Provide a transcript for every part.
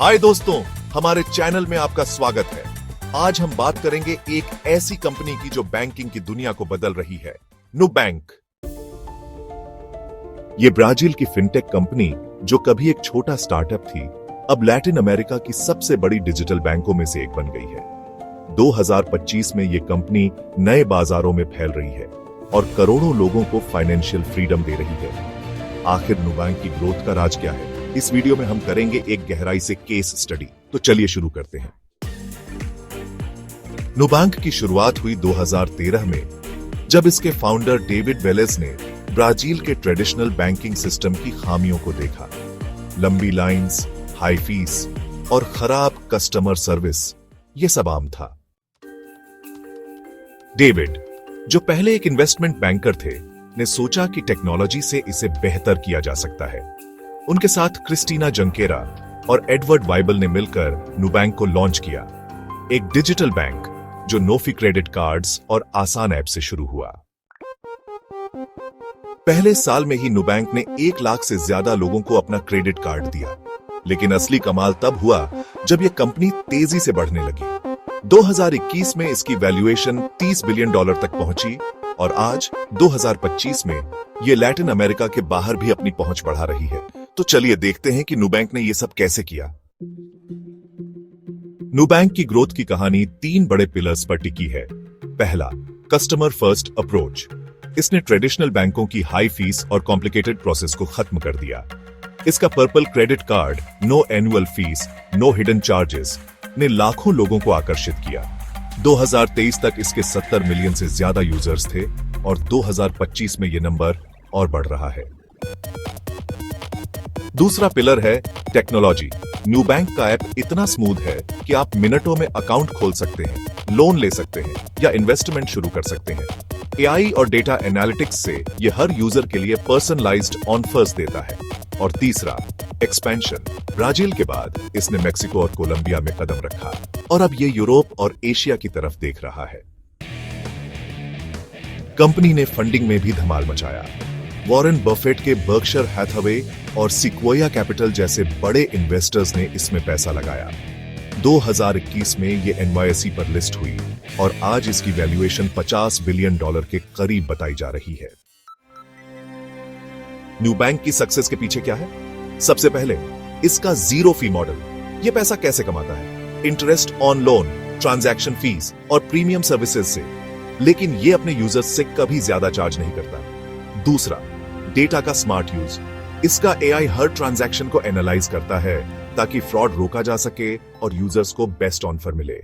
हाय दोस्तों, हमारे चैनल में आपका स्वागत है। आज हम बात करेंगे एक ऐसी कंपनी की जो बैंकिंग की दुनिया को बदल रही है, नुबैंक। ये ब्राजील की फिनटेक कंपनी जो कभी एक छोटा स्टार्टअप थी, अब लैटिन अमेरिका की सबसे बड़ी डिजिटल बैंकों में से एक बन गई है। 2025 में ये कंपनी नए बाजारों में फैल रही है और करोड़ों लोगों को फाइनेंशियल फ्रीडम दे रही है। आखिर नुबैंक की ग्रोथ का राज क्या है? इस वीडियो में हम करेंगे एक गहराई से केस स्टडी। तो चलिए शुरू करते हैं। नुबैंक की शुरुआत हुई 2013 में, जब इसके फाउंडर डेविड वेलेस ने ब्राजील के ट्रेडिशनल बैंकिंग सिस्टम की खामियों को देखा। लंबी लाइंस, हाई फीस और खराब कस्टमर सर्विस, ये सब आम था। डेविड, जो पहले एक इन्वेस्टमेंट बैंकर थे, ने सोचा कि टेक्नोलॉजी से इसे बेहतर किया जा सकता है। उनके साथ क्रिस्टीना जंकेरा और एडवर्ड वाइबल ने मिलकर नुबैंक को लॉन्च किया, एक डिजिटल बैंक जो नो फी क्रेडिट कार्ड्स और आसान ऐप से शुरू हुआ। पहले साल में ही नुबैंक ने 1 लाख से ज्यादा लोगों को अपना क्रेडिट कार्ड दिया। लेकिन असली कमाल तब हुआ जब यह कंपनी तेजी से बढ़ने लगी। 2021 में इसकी वैल्यूएशन $30 बिलियन तक पहुंची और आज 2025 में यह लैटिन अमेरिका के बाहर भी अपनी पहुंच बढ़ा रही है। तो चलिए देखते हैं कि नुबैंक ने यह सब कैसे किया। नुबैंक की ग्रोथ की कहानी 3 बड़े पिलर्स पर टिकी है। पहला, कस्टमर फर्स्ट अप्रोच। इसने ट्रेडिशनल बैंकों की हाई फीस और कॉम्प्लिकेटेड प्रोसेस को खत्म कर दिया। इसका purple credit card, no annual fees, no hidden charges ने लाखों लोगों को आकर्षित किया। 2023 तक इसके 70 मिलियन से ज्यादा यूजर्स थे और 2025 में यह नंबर और बढ़ रहा है। दूसरा पिलर है टेक्नोलॉजी। नुबैंक का ऐप इतना स्मूथ है कि आप मिनटों में अकाउंट खोल सकते हैं, लोन ले सकते हैं या इन्वेस्टमेंट शुरू कर सकते हैं। एआई और डेटा एनालिटिक्स से यह हर यूजर के लिए पर्सनलाइज्ड ऑफर्स देता है। और तीसरा, एक्सपेंशन। ब्राजील के बाद इसने मेक्सिको और कोलंबिया में कदम रखा और अब ये यूरोप और एशिया की तरफ देख रहा है। कंपनी ने फंडिंग में भी धमाल मचाया। वॉरेन बफेट के बर्कशायर हैथवे और सिक्वोया कैपिटल जैसे बड़े इन्वेस्टर्स ने इसमें पैसा लगाया। 2021 में ये NYSE पर लिस्ट हुई और आज इसकी वैल्यूएशन $50 बिलियन के करीब बताई जा रही है। नुबैंक की सक्सेस के पीछे क्या है? सबसे पहले, इसका जीरो फी मॉडल। यह पैसा कैसे कमाता है? Interest on loan, transaction fees और प्रीमियम सर्विसेज से। लेकिन यह अपने यूजर्स से कभी ज्यादा चार्ज नहीं करता। दूसरा, डेटा का स्मार्ट यूज। इसका एआई हर ट्रांजैक्शन को एनालाइज करता है ताकि फ्रॉड रोका जा सके और यूजर्स को बेस्ट ऑफर मिले।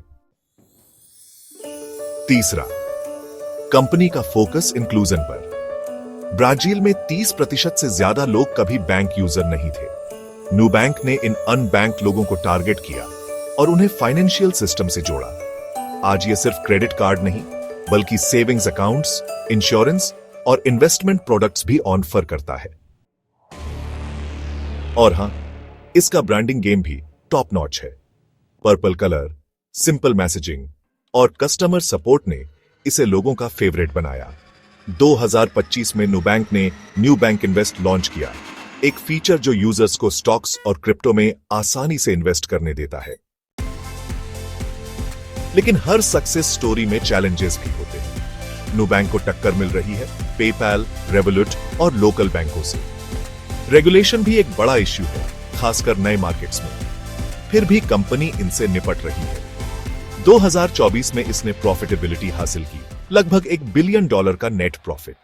तीसरा, कंपनी का फोकस इंक्लूजन पर। ब्राजील में 30% से ज्यादा लोग कभी बैंक यूजर नहीं थे। नुबैंक ने इन अनबैंक लोगों को टारगेट किया और उन्हें फाइनेंशियल सिस्टम से जोड़ा। आज ये सिर्फ क्रेडिट कार्ड नहीं, बल्कि सेविंग्स अकाउंट्स, इंश्योरेंस और इन्वेस्टमेंट प्रोडक्ट्स भी ऑफर करता है। और हां, इसका ब्रांडिंग गेम भी टॉप नॉच है। पर्पल कलर, सिंपल मैसेजिंग और कस्टमर सपोर्ट ने इसे लोगों का फेवरेट बनाया। 2025 में नुबैंक ने न्यू बैंक इन्वेस्ट लॉन्च किया, एक फीचर जो यूजर्स को स्टॉक्स और क्रिप्टो में आसानी से इन्वेस्ट करने देता है। लेकिन हर सक्सेस स्टोरी में चैलेंजेस भी होते हैं। नुबैंक को टक्कर मिल रही है पेपैल, रेवोलूट और लोकल बैंकों से। रेगुलेशन भी एक बड़ा इश्यू है, खासकर नए मार्केट्स में। फिर भी कंपनी इनसे निपट रही है। 2024 में इसने प्रॉफिटेबिलिटी हासिल की, लगभग $1 बिलियन का नेट प्रॉफिट।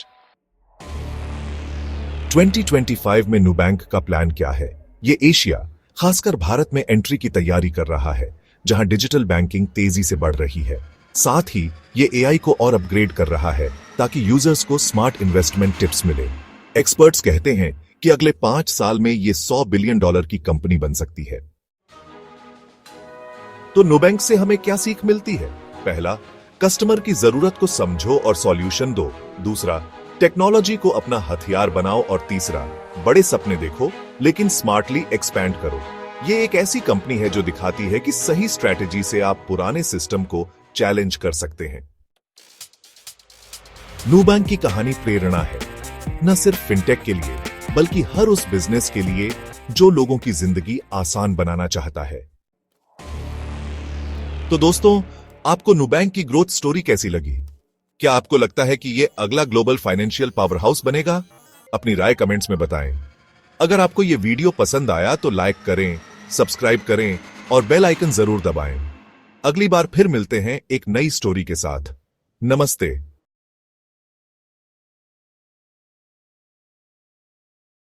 2025 में नुबैंक का प्लान क्या है? ये एशिया, खासकर भारत में एंट्री की तैयारी कर रहा है, जहां डिजिटल बैंकिंग तेजी से बढ़ रही है। साथ ही ये एआई को और अपग्रेड कर रहा है ताकि यूजर्स को स्मार्ट इन्वेस्टमेंट टिप्स मिले। एक्सपर्ट्स कहते हैं कि अगले 5 साल में ये $100 बिलियन की कंपनी बन सकती है। तो नुबैंक से हमें क्या सीख मिलती है? पहला, कस्टमर की जरूरत को समझो और सॉल्यूशन दो। दूसरा, टेक्नोलॉजी को अपना हथियार बनाओ। और तीसरा, बड़े सपने देखो लेकिन स्मार्टली एक्सपैंड करो। ये एक ऐसी कंपनी है जो दिखाती है कि सही स्ट्रैटेजी से आप पुराने सिस्टम को चैलेंज कर सकते हैं। नुबैंक की कहानी प्रेरणा है, न सिर्फ फिनटेक के लिए बल्कि हर उस बिजनेस के लिए जो लोगों की जिंदगी आसान बनाना चाहता है। तो दोस्तों, आपको नुबैंक की ग्रोथ स्टोरी कैसी लगी? क्या आपको लगता है कि यह अगला ग्लोबल फाइनेंशियल पावर हाउस बनेगा? अपनी राय कमेंट्स में बताएं। अगर आपको यह वीडियो पसंद आया तो लाइक करें, सब्सक्राइब करें और बेल आइकन जरूर दबाएं। अगली बार फिर मिलते हैं एक नई स्टोरी के साथ। नमस्ते।